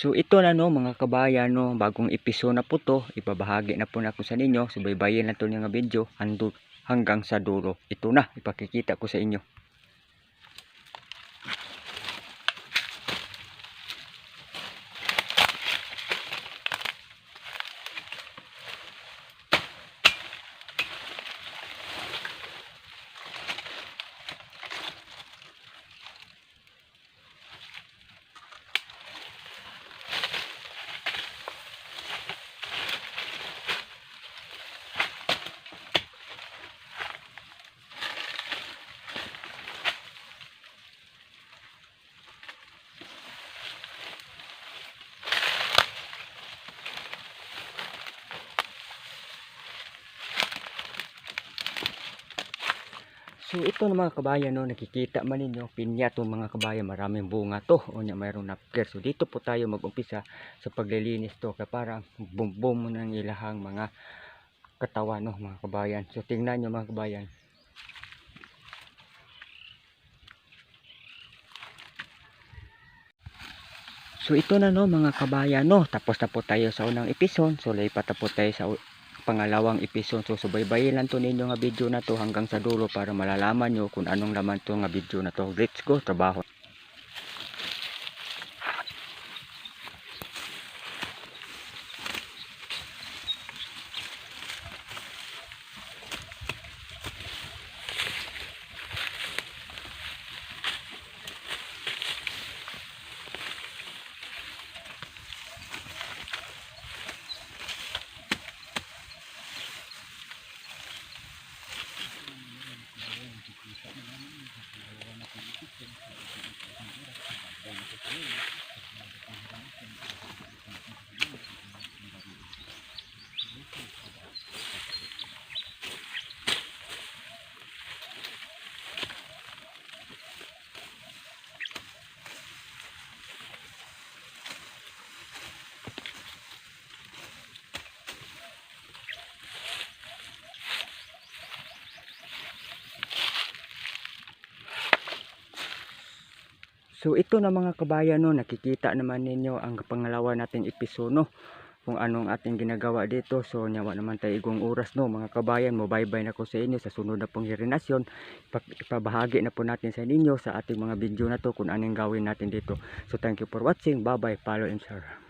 So ito na no mga kabayan no, bagong episode na po to, ipabahagi na po na ko sa ninyo. Subaybayin na to nga video hanggang sa dulo. Ito na, ipakikita ko sa inyo. So ito na mga kabayan no, nakikita man ninyo pinya to mga kabayan, maraming bunga to o nya mayroong napker. So dito po tayo mag-umpisa sa paglilinis to kaya parang bumbum ng ilahang mga katawan no mga kabayan. So tingnan nyo mga kabayan. So ito na no mga kabayan no, tapos na po tayo sa unang episode. So lipat na po tayo sa pangalawang episode. So subaybayin lang to ninyo nga video na to hanggang sa dulo para malalaman nyo kung anong laman to nga video na to. Let's go trabaho. So ito na mga kabayan no, nakikita naman ninyo ang pangalawa nating episode no, kung anong ating ginagawa dito. So nyawa naman tayo igong oras no mga kabayan, mo bye bye na ko sa inyo sa sunod na pong hirinasyon. Ipabahagi na po natin sa inyo sa ating mga video na to kung anong gawin natin dito. So thank you for watching, bye bye, follow and share.